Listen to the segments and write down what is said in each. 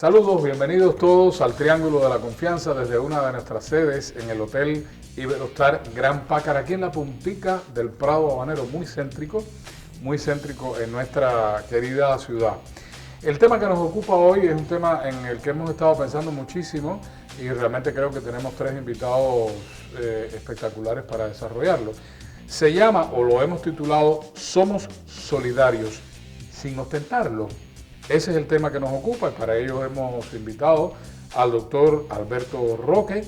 Saludos, bienvenidos todos al Triángulo de la Confianza desde una de nuestras sedes en el Hotel Iberostar Gran Pácara, aquí en la puntica del Prado Habanero, muy céntrico en nuestra querida ciudad. El tema que nos ocupa hoy es un tema en el que hemos estado pensando muchísimo y realmente creo que tenemos tres invitados espectaculares para desarrollarlo. Se llama, o lo hemos titulado, Somos Solidarios, sin ostentarlo. Ese es el tema que nos ocupa y para ello hemos invitado al doctor Alberto Roque,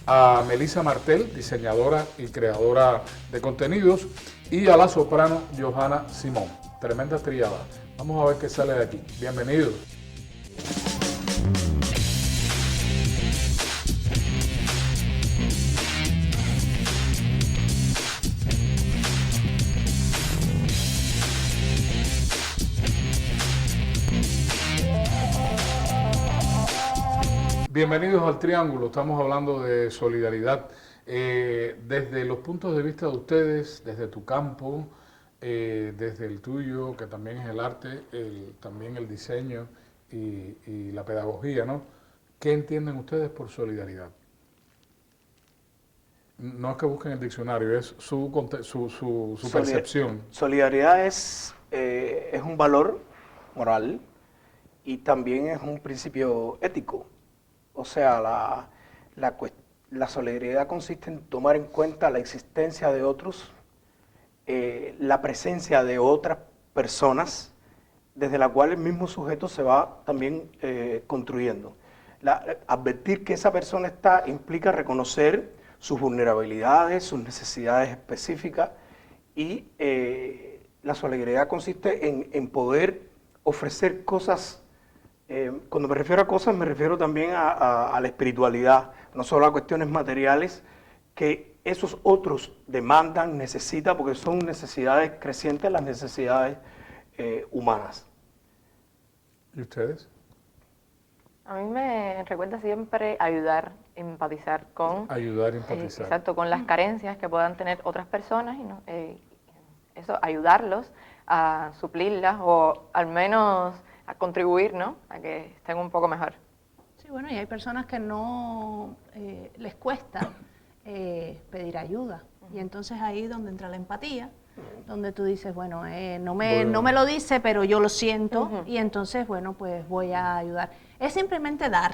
a Melissa Martel, diseñadora y creadora de contenidos, y a la soprano Johanna Simón. Tremenda triada. Vamos a ver qué sale de aquí. Bienvenidos. Bienvenidos al Triángulo, estamos hablando de solidaridad desde los puntos de vista de ustedes, desde tu campo, desde el tuyo, que también es el arte, también el diseño y la pedagogía, ¿no? ¿Qué entienden ustedes por solidaridad? No es que busquen el diccionario, es su percepción. Solidaridad es un valor moral y también es un principio ético. O sea, la solidaridad consiste en tomar en cuenta la existencia de otros, la presencia de otras personas, desde la cual el mismo sujeto se va también construyendo. Advertir que esa persona está implica reconocer sus vulnerabilidades, sus necesidades específicas y la solidaridad consiste en poder ofrecer cosas. Cuando me refiero a cosas, me refiero también a la espiritualidad, no solo a cuestiones materiales que esos otros demandan, necesitan, porque son necesidades crecientes, las necesidades humanas. ¿Y ustedes? A mí me recuerda siempre ayudar, empatizar con... Ayudar, empatizar. Exacto, con las carencias que puedan tener otras personas y eso, ayudarlos a suplirlas o al menos a contribuir, ¿no?, a que estén un poco mejor. Sí, bueno, y hay personas que no les cuesta pedir ayuda. Y entonces ahí es donde entra la empatía, donde tú dices, bueno, no me lo dice, pero yo lo siento, y entonces, bueno, pues voy a ayudar. Es simplemente dar,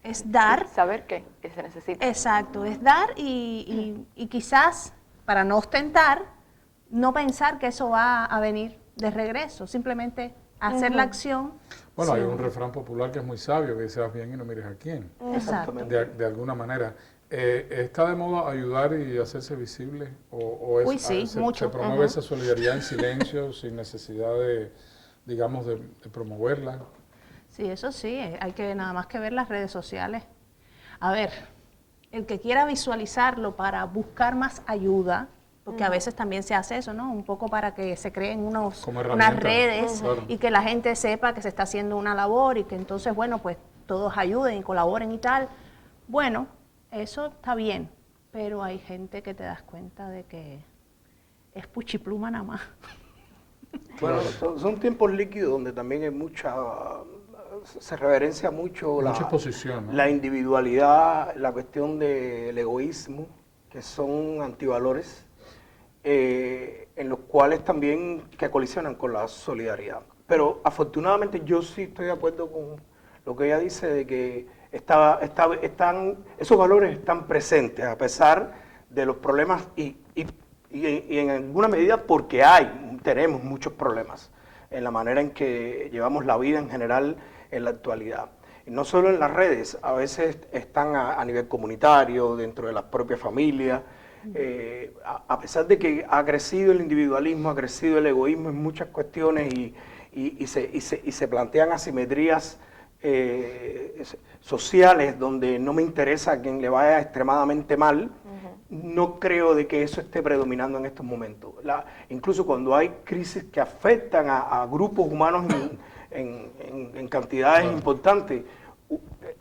es dar. Y saber que se necesita. Exacto, es dar y quizás, para no ostentar, no pensar que eso va a venir de regreso, simplemente hacer la acción. Bueno, hay un refrán popular que es muy sabio, que dice, haz bien y no mires a quién. Exactamente. De alguna manera. ¿Está de moda ayudar y hacerse visible? ¿O Uy, sí, mucho. se promueve esa solidaridad en silencio, sin necesidad de, digamos, de promoverla? Sí, eso sí, hay que nada más que ver las redes sociales. A ver, el que quiera visualizarlo para buscar más ayuda, porque a veces también se hace eso, ¿no? Un poco para que se creen unas redes y que la gente sepa que se está haciendo una labor y que entonces, bueno, pues todos ayuden y colaboren y tal. Bueno, eso está bien, pero hay gente que te das cuenta de que es puchipluma nada más. Bueno, son tiempos líquidos donde también hay se reverencia mucho mucha exposición, ¿no?, la individualidad, la cuestión del egoísmo, que son antivalores. En los cuales también que colisionan con la solidaridad. Pero afortunadamente yo sí estoy de acuerdo con lo que ella dice de que esos valores están presentes a pesar de los problemas y en alguna medida porque tenemos muchos problemas en la manera en que llevamos la vida en general en la actualidad. Y no solo en las redes, a veces están a nivel comunitario, dentro de las propias familias. A pesar de que ha crecido el individualismo, ha crecido el egoísmo en muchas cuestiones y se plantean asimetrías sociales donde no me interesa a quien le vaya extremadamente mal, no creo de que eso esté predominando en estos momentos. Incluso cuando hay crisis que afectan a grupos humanos en cantidades importantes,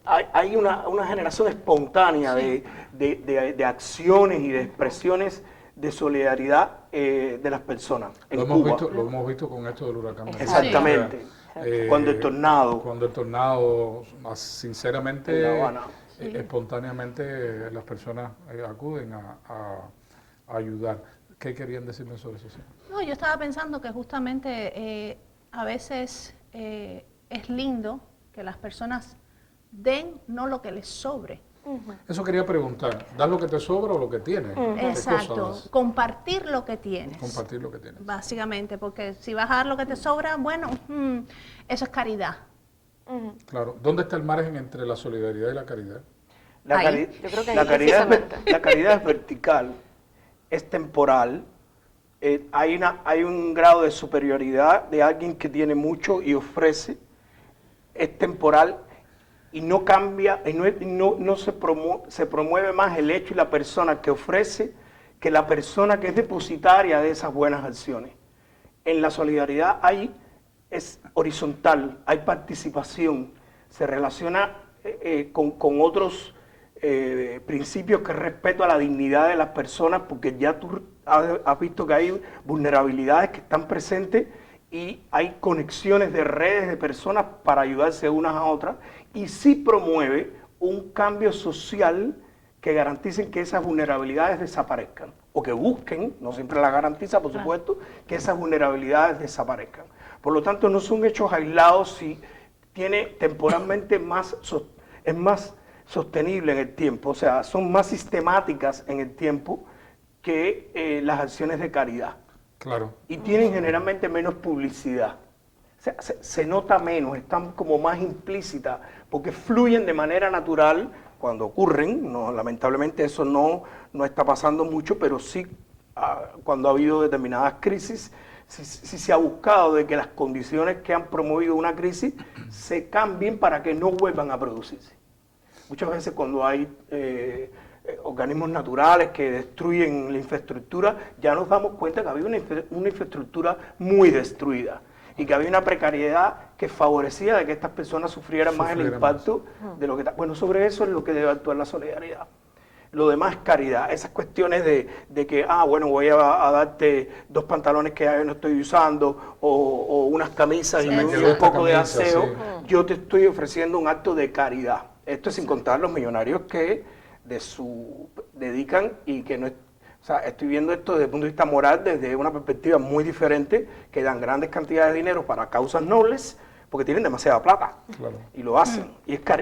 hay una generación espontánea de acciones y de expresiones de solidaridad de las personas en Cuba. Lo hemos visto con esto del huracán. Exactamente. Cuando el tornado. Cuando el tornado, sinceramente, En La Habana. espontáneamente las personas acuden a ayudar. ¿Qué querían decirme sobre eso? Sí. No, yo estaba pensando que justamente a veces es lindo que las personas den no lo que les sobre. Eso quería preguntar. ¿Das lo que te sobra o lo que tienes? ¿Qué Exacto, cosas? compartir lo que tienes. Compartir lo que tienes. Básicamente, porque si vas a dar lo que te sobra, bueno, eso es caridad. Claro. ¿Dónde está el margen entre la solidaridad y la caridad? Ahí. Yo creo que La ahí caridad, precisamente. la caridad es vertical, es temporal. Hay un grado de superioridad de alguien que tiene mucho y ofrece. Es temporal y no cambia, y no se promueve más el hecho y la persona que ofrece que la persona que es depositaria de esas buenas acciones. En la solidaridad es horizontal, hay participación, se relaciona con otros principios que respeto a la dignidad de las personas, porque ya tú has visto que hay vulnerabilidades que están presentes y hay conexiones de redes de personas para ayudarse unas a otras, y sí promueve un cambio social que garanticen que esas vulnerabilidades desaparezcan, o que busquen, no siempre la garantiza, por supuesto, que esas vulnerabilidades desaparezcan. Por lo tanto, no son hechos aislados, si tiene temporalmente es más sostenible en el tiempo, o sea, son más sistemáticas en el tiempo que las acciones de caridad. Claro. Y tienen generalmente menos publicidad. O sea, se nota menos, están como más implícitas, porque fluyen de manera natural cuando ocurren. No, lamentablemente eso no está pasando mucho, pero sí cuando ha habido determinadas crisis, sí se ha buscado de que las condiciones que han promovido una crisis se cambien para que no vuelvan a producirse. Muchas veces cuando hay organismos naturales que destruyen la infraestructura, ya nos damos cuenta que había una infraestructura muy destruida y que había una precariedad que favorecía de que estas personas sufrieran más el impacto de lo que está. Bueno, sobre eso es lo que debe actuar la solidaridad. Lo demás es caridad. Esas cuestiones de que, bueno, voy a darte 2 pantalones que ya no estoy usando o unas camisas y un poco de aseo, sí. Yo te estoy ofreciendo un acto de caridad. Esto es sin contar los millonarios que dedican y que no es. O sea, estoy viendo esto desde el punto de vista moral, desde una perspectiva muy diferente, que dan grandes cantidades de dinero para causas nobles, porque tienen demasiada plata. Claro. Y lo hacen.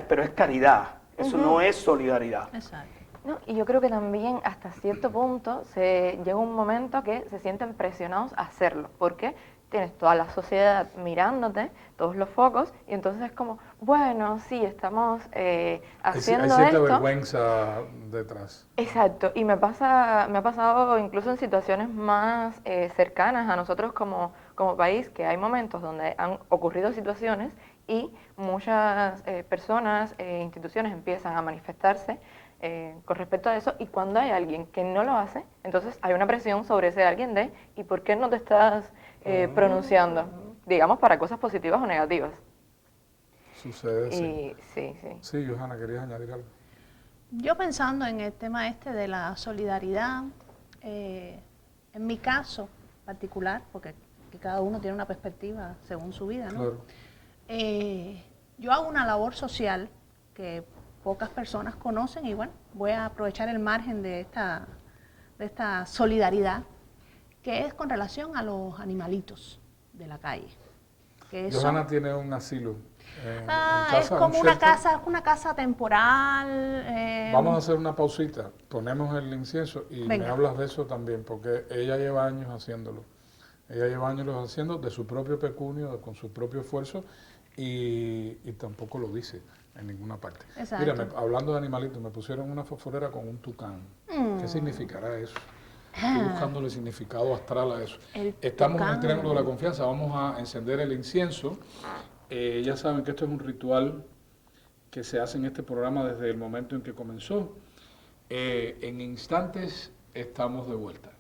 Pero es caridad. Eso no es solidaridad. Exacto. No, y yo creo que también hasta cierto punto llega un momento que se sienten presionados a hacerlo, porque tienes toda la sociedad mirándote, todos los focos, y entonces es como, bueno, sí, estamos haciendo esto. Hay cierta vergüenza detrás. Exacto, y me ha pasado incluso en situaciones más cercanas a nosotros como país, que hay momentos donde han ocurrido situaciones y muchas personas e instituciones empiezan a manifestarse con respecto a eso, y cuando hay alguien que no lo hace, entonces hay una presión sobre ese alguien de ¿y por qué no te estás pronunciando? Digamos, para cosas positivas o negativas. Sucede, sí. Sí. Sí, Johanna, ¿querías añadir algo? Yo pensando en el tema de la solidaridad, en mi caso particular, porque cada uno tiene una perspectiva según su vida, ¿no? Claro. Yo hago una labor social que pocas personas conocen y bueno, voy a aprovechar el margen de esta solidaridad, que es con relación a los animalitos de la calle. Johanna tiene un asilo en casa, es como una casa temporal. Vamos a hacer una pausita, ponemos el incienso y me hablas de eso también, porque ella lleva años haciéndolo. Ella lleva años haciendo de su propio pecunio, con su propio esfuerzo, y tampoco lo dice en ninguna parte. Exacto. Mira, hablando de animalitos, me pusieron una fosforera con un tucán. ¿Qué significará eso? Estoy buscándole significado astral a eso. Estamos en el Triángulo de la Confianza, vamos a encender el incienso. Ya saben que esto es un ritual que se hace en este programa desde el momento en que comenzó. En instantes estamos de vuelta.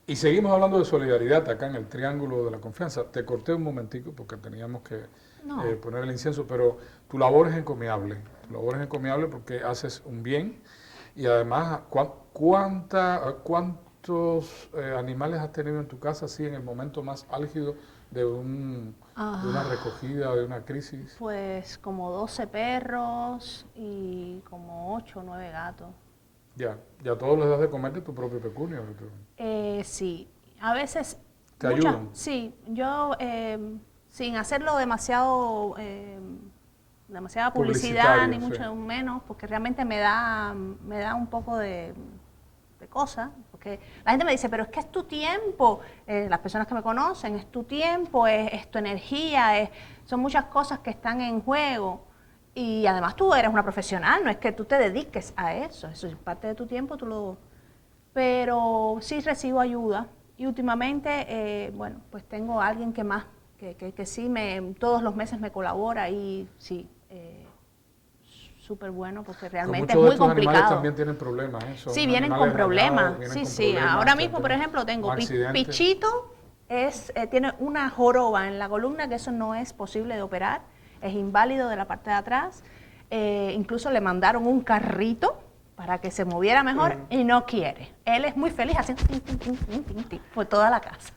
Y seguimos hablando de solidaridad acá en el Triángulo de la Confianza. Te corté un momentico porque teníamos que poner el incienso, pero tu labor es encomiable. Tu labor es encomiable porque haces un bien y además ¿Cuántos animales has tenido en tu casa así en el momento más álgido de una recogida, de una crisis? Pues como 12 perros y como 8 o 9 gatos. Ya todos les das de comer de tu propio pecunio. Sí, a veces... ¿Te ayudan? Sí, yo sin hacerlo demasiada publicidad, ni mucho sí. menos, porque realmente me da un poco de cosas, porque la gente me dice, pero es que es tu tiempo, las personas que me conocen, es tu tiempo, es tu energía, son muchas cosas que están en juego. Y además tú eres una profesional, no es que tú te dediques a eso es parte de tu tiempo, pero sí recibo ayuda. Y últimamente, bueno, pues tengo a alguien que sí todos los meses me colabora y sí, súper bueno porque realmente es muy complicado. Muchos animales también tienen problemas, ¿eh? Sí, vienen con problemas. Sí. Ahora mismo, por ejemplo, tengo Pichito, tiene una joroba en la columna que eso no es posible de operar, es inválido de la parte de atrás. Incluso le mandaron un carrito para que se moviera mejor y no quiere. Él es muy feliz haciendo por toda la casa.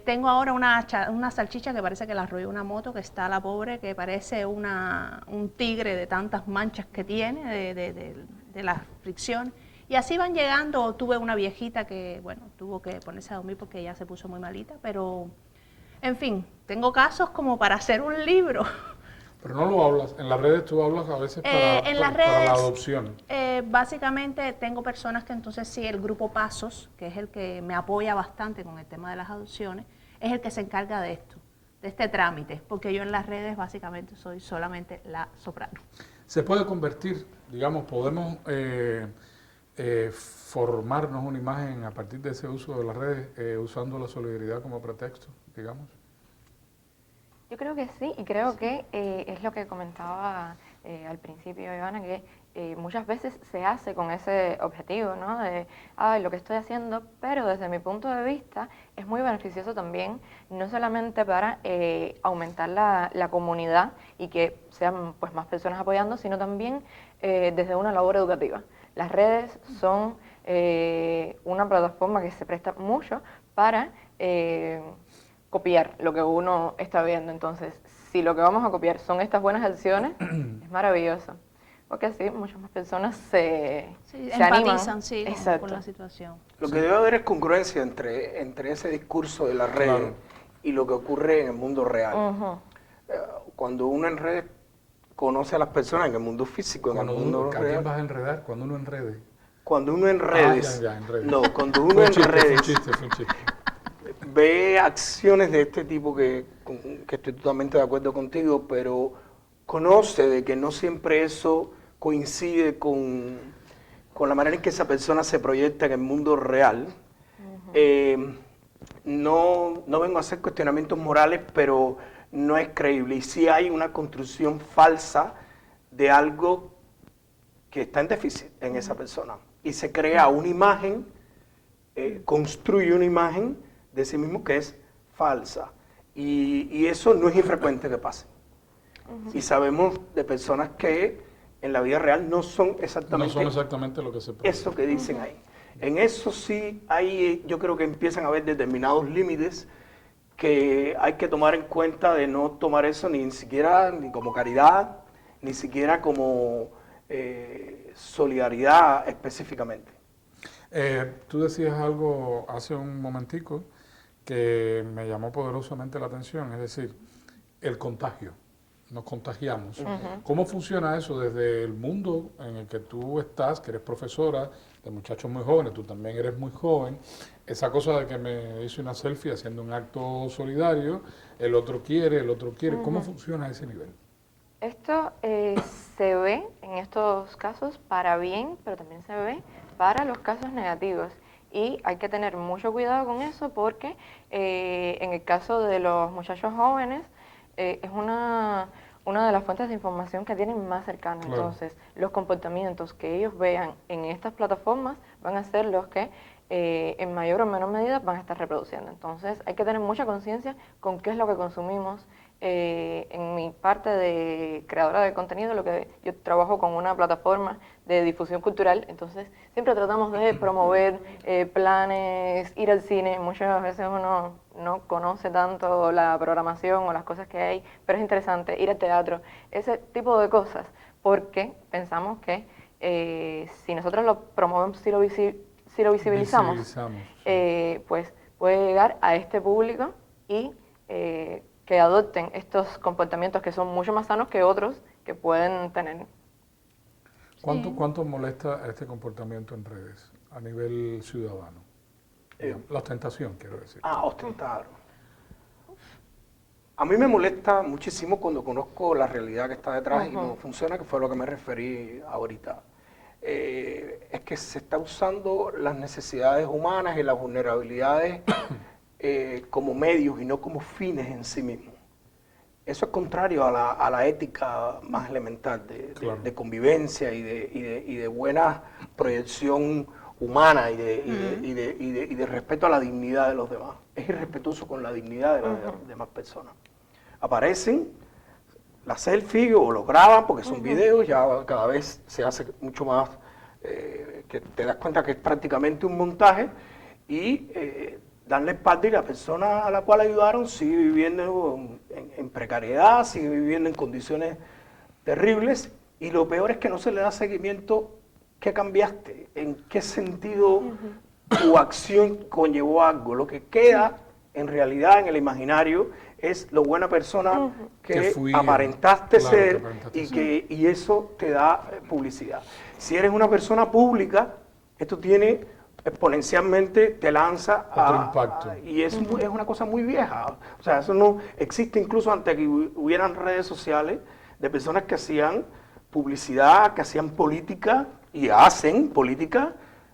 Tengo ahora una salchicha que parece que la arrolló una moto, que está la pobre, que parece un tigre de tantas manchas que tiene, de la fricción. Y así van llegando. Tuve una viejita que, bueno, tuvo que ponerse a dormir porque ella se puso muy malita, pero, en fin, tengo casos como para hacer un libro. Pero no lo hablas, en las redes tú hablas a veces para la adopción. Básicamente tengo personas que entonces sí, el grupo Pasos, que es el que me apoya bastante con el tema de las adopciones, es el que se encarga de esto, de este trámite, porque yo en las redes básicamente soy solamente la soprano. Se puede convertir, digamos, podemos formarnos una imagen a partir de ese uso de las redes, usando la solidaridad como pretexto, digamos. Yo creo que sí, y creo que es lo que comentaba al principio, Ivana, que muchas veces se hace con ese objetivo, ¿no? De, lo que estoy haciendo, pero desde mi punto de vista es muy beneficioso también, no solamente para aumentar la comunidad y que sean pues más personas apoyando, sino también desde una labor educativa. Las redes son una plataforma que se presta mucho para copiar lo que uno está viendo. Entonces, si lo que vamos a copiar son estas buenas acciones, es maravilloso. Porque así muchas más personas se empatizan, animan con la situación. Lo que debe haber es congruencia entre ese discurso de las redes y lo que ocurre en el mundo real. Cuando uno en redes conoce a las personas en el mundo físico, en el mundo real. ¿A quién vas a enredar? Cuando uno enrede. Cuando uno en redes. En redes. No, cuando uno en redes. Fue un chiste. Ve acciones de este tipo que estoy totalmente de acuerdo contigo, pero conoce de que no siempre eso coincide con la manera en que esa persona se proyecta en el mundo real. No vengo a hacer cuestionamientos morales, pero no es creíble. Y sí hay una construcción falsa de algo que está en déficit en esa persona. Y se crea una imagen, construye una imagen de sí mismo que es falsa. Y eso no es infrecuente que pase. Y sabemos de personas que en la vida real no son exactamente lo que se proyecta. Eso que dicen ahí. En eso sí hay, yo creo que empiezan a haber determinados límites que hay que tomar en cuenta, de no tomar eso ni siquiera ni como caridad, ni siquiera como solidaridad específicamente. Tú decías algo hace un momentico que me llamó poderosamente la atención, es decir, el contagio. Nos contagiamos. ¿Cómo funciona eso desde el mundo en el que tú estás, que eres profesora de muchachos muy jóvenes, tú también eres muy joven, esa cosa de que me hice una selfie haciendo un acto solidario, el otro quiere, ¿cómo funciona a ese nivel? Esto se ve en estos casos para bien, pero también se ve para los casos negativos. Y hay que tener mucho cuidado con eso porque en el caso de los muchachos jóvenes es una de las fuentes de información que tienen más cercana. Claro. Entonces, los comportamientos que ellos vean en estas plataformas van a ser los que en mayor o menor medida van a estar reproduciendo. Entonces, hay que tener mucha conciencia con qué es lo que consumimos En mi parte de creadora de contenido, lo que yo trabajo con una plataforma de difusión cultural, entonces siempre tratamos de promover planes, ir al cine. Muchas veces uno no conoce tanto la programación o las cosas que hay, pero es interesante ir al teatro, ese tipo de cosas, porque pensamos que si nosotros lo promovemos, si lo visibilizamos, pues puede llegar a este público y que adopten estos comportamientos que son mucho más sanos que otros que pueden tener. ¿Cuánto molesta este comportamiento en redes a nivel ciudadano? La ostentación, quiero decir. Ostentar. A mí me molesta muchísimo cuando conozco la realidad que está detrás y cómo funciona, que fue a lo que me referí ahorita. Es que se está usando las necesidades humanas y las vulnerabilidades como medios y no como fines en sí mismos. Eso es contrario a la ética más elemental de convivencia y de buena proyección humana y de respeto a la dignidad de los demás. Es irrespetuoso con la dignidad de las demás personas. Aparecen la selfie o lo graban porque son videos, ya cada vez se hace mucho más, que te das cuenta que es prácticamente un montaje y dan la espalda y la persona a la cual ayudaron sigue viviendo en precariedad, sigue viviendo en condiciones terribles y lo peor es que no se le da seguimiento. ¿Qué cambiaste? ¿En qué sentido tu acción conllevó algo? Lo que queda en realidad en el imaginario es lo buena persona que aparentaste ser y eso te da publicidad. Si eres una persona pública, esto tiene exponencialmente, te lanza otro impacto. Y es una cosa muy vieja. O sea, eso no existe incluso antes que hubieran redes sociales de personas que hacían publicidad, que hacían política y hacen política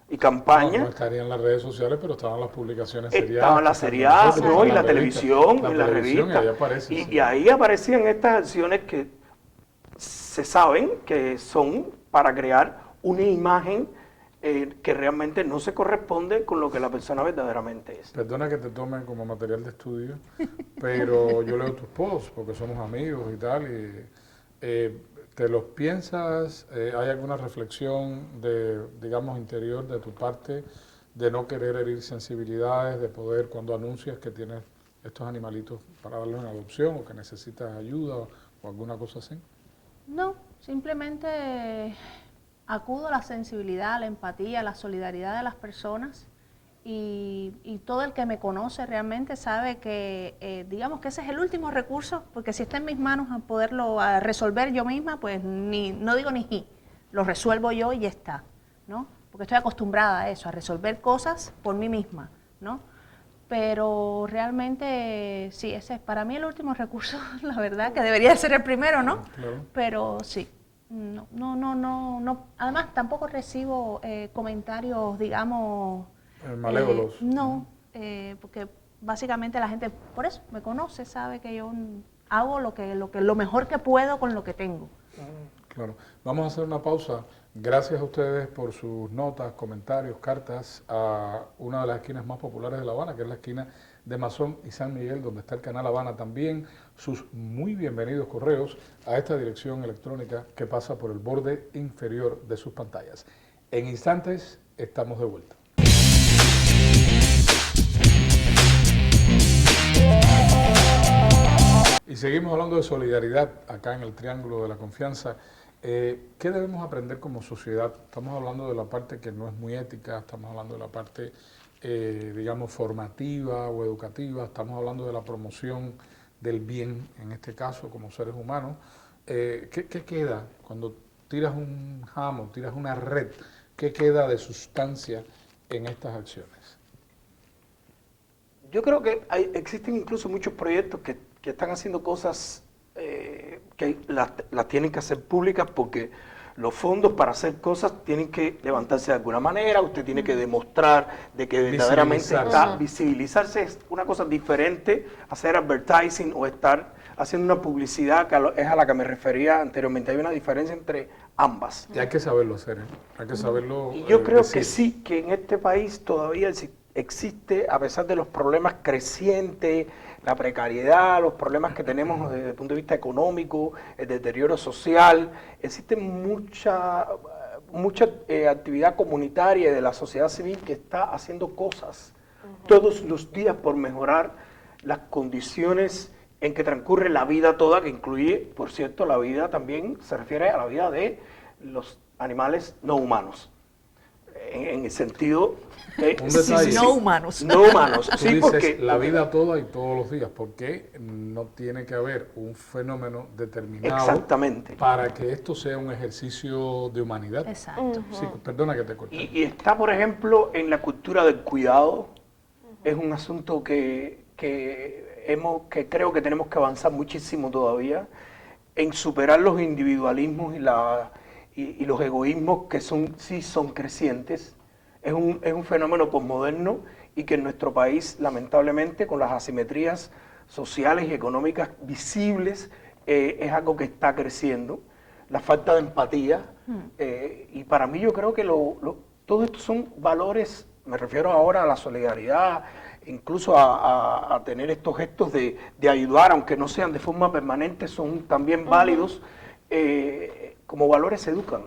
y campaña. No estarían las redes sociales, pero estaban las publicaciones seriadas. Estaban las seriadas, ¿no? Y la televisión, y la revista. Y ahí aparecían estas acciones que se saben que son para crear una imagen que realmente no se corresponde con lo que la persona verdaderamente es. Perdona que te tome como material de estudio, pero yo leo tus posts porque somos amigos y tal, y ¿te los piensas? ¿Hay alguna reflexión digamos, interior de tu parte de no querer herir sensibilidades, de poder, cuando anuncias que tienes estos animalitos para darles una adopción o que necesitas ayuda o alguna cosa así? No, simplemente acudo a la sensibilidad, a la empatía, a la solidaridad de las personas y todo el que me conoce realmente sabe que, digamos que ese es el último recurso, porque si está en mis manos a poderlo resolver yo misma, pues no digo ni lo resuelvo yo y ya está, ¿no? Porque estoy acostumbrada a eso, a resolver cosas por mí misma, ¿no? Pero realmente sí, ese es para mí el último recurso, la verdad, que debería ser el primero, ¿no? Claro. Pero sí. No. Además, tampoco recibo comentarios, digamos... malévolos. Porque básicamente la gente, por eso, me conoce, sabe que yo hago lo mejor que puedo con lo que tengo. Claro. Vamos a hacer una pausa. Gracias a ustedes por sus notas, comentarios, cartas a una de las esquinas más populares de La Habana, que es la esquina de Masón y San Miguel, donde está el Canal Habana también, sus muy bienvenidos correos a esta dirección electrónica que pasa por el borde inferior de sus pantallas. En instantes estamos de vuelta. Y seguimos hablando de solidaridad acá en el Triángulo de la Confianza. ¿Qué debemos aprender como sociedad? Estamos hablando de la parte que no es muy ética, estamos hablando de la parte digamos, formativa o educativa, estamos hablando de la promoción del bien, en este caso, como seres humanos. ¿Qué queda cuando tiras un jamo, tiras una red? ¿Qué queda de sustancia en estas acciones? Yo creo que existen incluso muchos proyectos que están haciendo cosas que las tienen que hacer públicas porque los fondos para hacer cosas tienen que levantarse de alguna manera, usted tiene que demostrar de que verdaderamente visibilizarse es una cosa diferente, hacer advertising o estar haciendo una publicidad que es a la que me refería anteriormente. Hay una diferencia entre ambas. Y hay que saberlo hacer, hay que saberlo. Y yo creo que sí, que en este país todavía existe, a pesar de los problemas crecientes, la precariedad, los problemas que tenemos desde el punto de vista económico, el deterioro social, existe mucha actividad comunitaria de la sociedad civil que está haciendo cosas todos los días por mejorar las condiciones en que transcurre la vida toda, que incluye, por cierto, la vida también se refiere a la vida de los animales no humanos. En el sentido de Un detalle. No humanos. no humanos. Tú Sí, dices porque la vida toda y todos los días, porque no tiene que haber un fenómeno determinado exactamente. para que esto sea un ejercicio de humanidad. Exacto. Sí, perdona que te corté. Y está, por ejemplo, en la cultura del cuidado. Es un asunto que creo que tenemos que avanzar muchísimo todavía en superar los individualismos y los egoísmos que sí son crecientes. Es un fenómeno posmoderno y que en nuestro país, lamentablemente, con las asimetrías sociales y económicas visibles, es algo que está creciendo. La falta de empatía. Y para mí yo creo que todo esto son valores. Me refiero ahora a la solidaridad, incluso a tener estos gestos de ayudar, aunque no sean de forma permanente, son también válidos. Como valores se educan.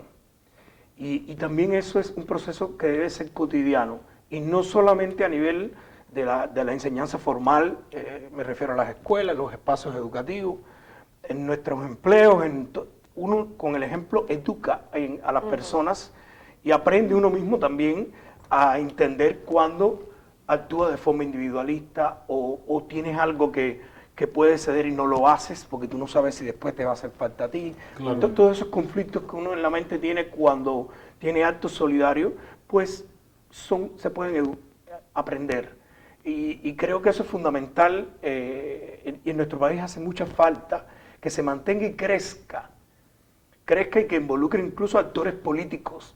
Y también eso es un proceso que debe ser cotidiano, y no solamente a nivel de la enseñanza formal, me refiero a las escuelas, los espacios educativos, en nuestros empleos, uno con el ejemplo educa a las personas y aprende uno mismo también a entender cuando actúa de forma individualista o tienes algo que puede ceder y no lo haces porque tú no sabes si después te va a hacer falta a ti. Claro. Entonces, todos esos conflictos que uno en la mente tiene cuando tiene actos solidarios, pues se pueden aprender. Y creo que eso es fundamental, y en nuestro país hace mucha falta que se mantenga y crezca y que involucre incluso actores políticos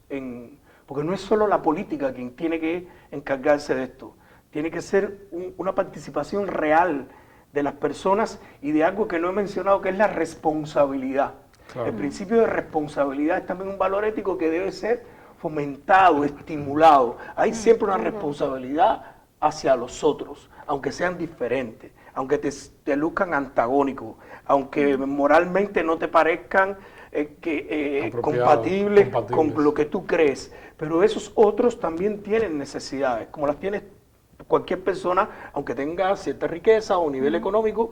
porque no es solo la política quien tiene que encargarse de esto, tiene que ser una participación real de las personas y de algo que no he mencionado, que es la responsabilidad. Claro. El principio de responsabilidad es también un valor ético que debe ser fomentado, estimulado. Hay siempre una responsabilidad hacia los otros, aunque sean diferentes, aunque te luzcan antagónicos, aunque moralmente no te parezcan compatibles con lo que tú crees, pero esos otros también tienen necesidades, como las tiene cualquier persona, aunque tenga cierta riqueza o nivel económico,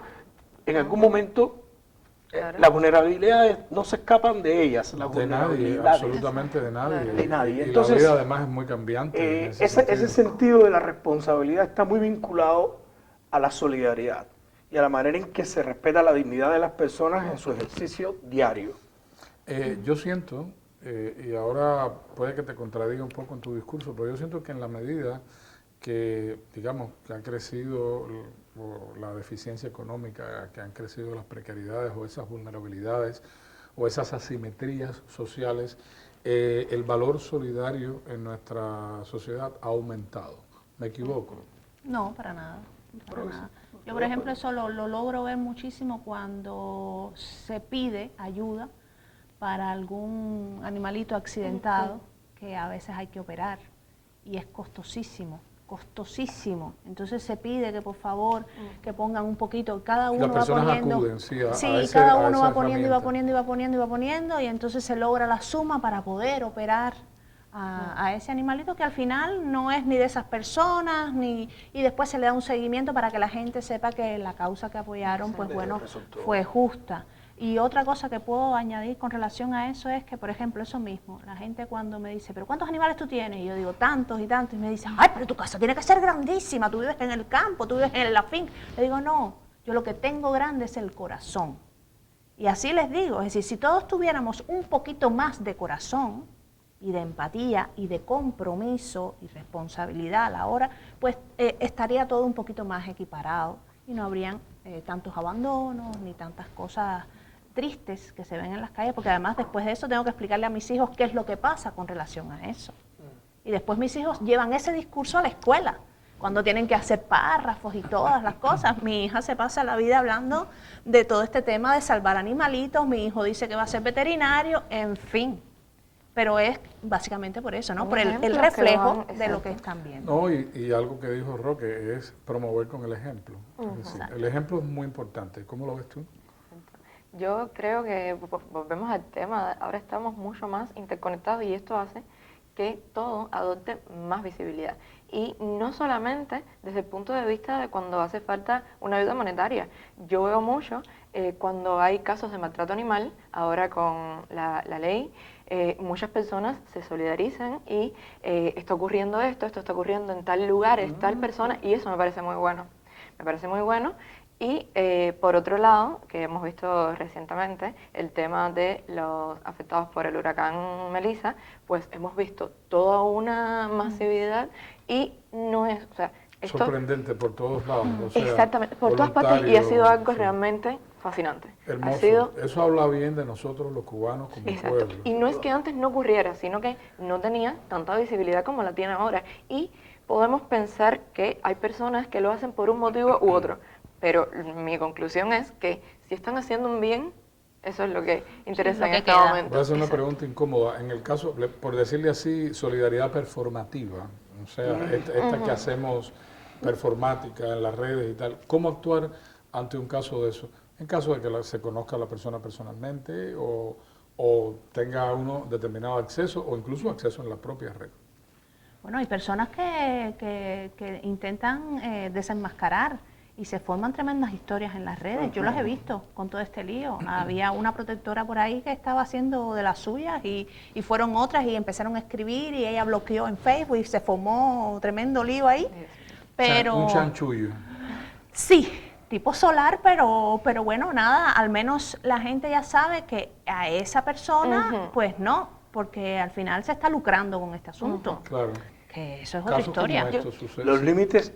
en algún momento las vulnerabilidades no se escapan de ellas. Las De nadie, vulnerabilidades. absolutamente de nadie. De nadie. Y Entonces, la vida además es muy cambiante. en ese sentido de la responsabilidad está muy vinculado a la solidaridad y a la manera en que se respeta la dignidad de las personas en su ejercicio diario. Yo siento, y ahora puede que te contradiga un poco en tu discurso, pero yo siento que en la medida que, digamos, que ha crecido la deficiencia económica, que han crecido las precariedades o esas vulnerabilidades o esas asimetrías sociales, el valor solidario en nuestra sociedad ha aumentado. ¿Me equivoco? No, para nada. Para nada. Yo, por ejemplo, eso lo logro ver muchísimo cuando se pide ayuda para algún animalito accidentado que a veces hay que operar y es costosísimo. Entonces se pide que por favor que pongan un poquito, cada uno va poniendo, acuden, cada uno va poniendo y va poniendo y va poniendo y va poniendo, y entonces se logra la suma para poder operar a ese animalito que al final no es ni de esas personas, y después se le da un seguimiento para que la gente sepa que la causa que apoyaron, pues bueno, fue justa. Y otra cosa que puedo añadir con relación a eso es que, por ejemplo, eso mismo, la gente cuando me dice, ¿pero cuántos animales tú tienes? Y yo digo, tantos y tantos, y me dicen, ay, pero tu casa tiene que ser grandísima, tú vives en el campo, tú vives en la finca. Le digo, no, yo lo que tengo grande es el corazón. Y así les digo, es decir, si todos tuviéramos un poquito más de corazón y de empatía y de compromiso y responsabilidad a la hora, pues estaría todo un poquito más equiparado y no habrían tantos abandonos ni tantas cosas tristes que se ven en las calles, porque además después de eso tengo que explicarle a mis hijos qué es lo que pasa con relación a eso. Y después mis hijos llevan ese discurso a la escuela, cuando tienen que hacer párrafos y todas las cosas. Mi hija se pasa la vida hablando de todo este tema de salvar animalitos, mi hijo dice que va a ser veterinario, en fin. pero es básicamente por eso, ¿no? Un Por el ejemplo que reflejo van- de lo exacto. que están viendo. No, y algo que dijo Roque es promover con el ejemplo. Es decir, el ejemplo es muy importante. ¿Cómo lo ves tú? Yo creo que volvemos al tema, ahora estamos mucho más interconectados y esto hace que todo adopte más visibilidad. Y no solamente desde el punto de vista de cuando hace falta una ayuda monetaria. Yo veo mucho cuando hay casos de maltrato animal, ahora con la ley, muchas personas se solidarizan y está ocurriendo esto está ocurriendo en tal lugar, es tal persona, y eso me parece muy bueno. Me parece muy bueno. Y por otro lado, que hemos visto recientemente, el tema de los afectados por el huracán Melissa, pues hemos visto toda una masividad y no es, o sea, esto... Sorprendente por todos lados. O sea, Exactamente, por todas partes, y ha sido algo sí, realmente fascinante. hermoso. Ha sido, Eso habla bien de nosotros los cubanos como exacto, pueblo. y no es que antes no ocurriera, sino que no tenía tanta visibilidad como la tiene ahora. Y podemos pensar que hay personas que lo hacen por un motivo u otro, pero mi conclusión es que si están haciendo un bien, eso es lo que interesa lo en que este queda. momento. Voy a hacer una Exacto. pregunta incómoda. En el caso, por decirle así, solidaridad performativa, o sea, esta que hacemos performática en las redes y tal, ¿cómo actuar ante un caso de eso? En caso de que se conozca a la persona personalmente o tenga uno determinado acceso o incluso acceso en la propia red. Bueno, hay personas que intentan desenmascarar y se forman tremendas historias en las redes. Yo las he visto con todo este lío. Había una protectora por ahí que estaba haciendo de las suyas y fueron otras y empezaron a escribir y ella bloqueó en Facebook y se formó tremendo lío ahí. Pero Un chanchullo. sí, tipo solar, pero bueno, nada, al menos la gente ya sabe que a esa persona, pues no, porque al final se está lucrando con este asunto. Claro. Que eso es otra Casos como historia. estos suceden. Los límites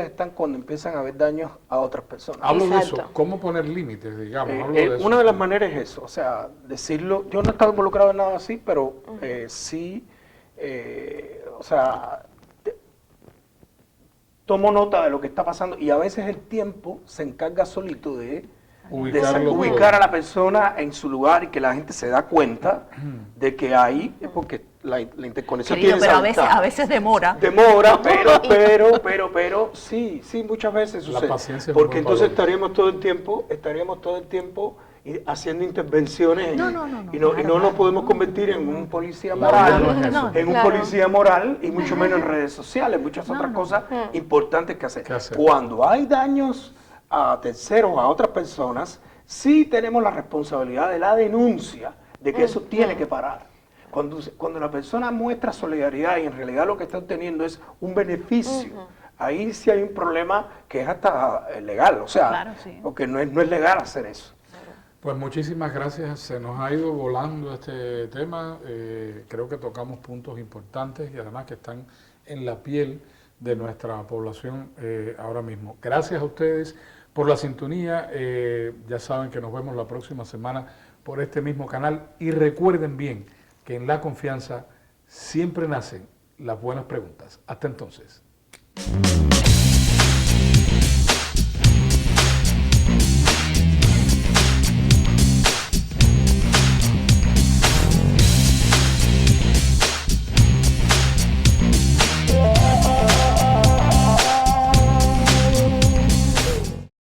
están cuando empiezan a haber daños a otras personas. Hablo de Exacto. eso, ¿cómo poner límites, digamos? Hablo de eso. Una de las maneras es eso, o sea, decirlo. Yo no he estado involucrado en nada así, pero sí, o sea, tomo nota de lo que está pasando y a veces el tiempo se encarga solito de Ubicarlo ubicar todo. a la persona en su lugar y que la gente se da cuenta de que hay, porque la interconexión Querido, tiene pero esa a ventaja. veces demora. Demora, pero, sí, muchas veces La sucede. paciencia es un Porque buen entonces valor. estaríamos todo el tiempo haciendo intervenciones No, y no claro, nos podemos convertir en un policía La moral, vida no es eso. en un Claro. policía moral y mucho menos en redes sociales, muchas otras cosas importantes que hacer. ¿Qué hacer? Cuando hay daños a terceros, a otras personas, sí tenemos la responsabilidad de la denuncia, de que eso tiene que parar. Cuando la persona muestra solidaridad y en realidad lo que está obteniendo es un beneficio, ahí sí hay un problema que es hasta legal, o sea, Claro, sí. porque no es legal hacer eso. Pues muchísimas gracias, se nos ha ido volando este tema, creo que tocamos puntos importantes y además que están en la piel de nuestra población ahora mismo. Gracias a ustedes por la sintonía, ya saben que nos vemos la próxima semana por este mismo canal y recuerden bien que en La Confianza siempre nacen las buenas preguntas. Hasta entonces.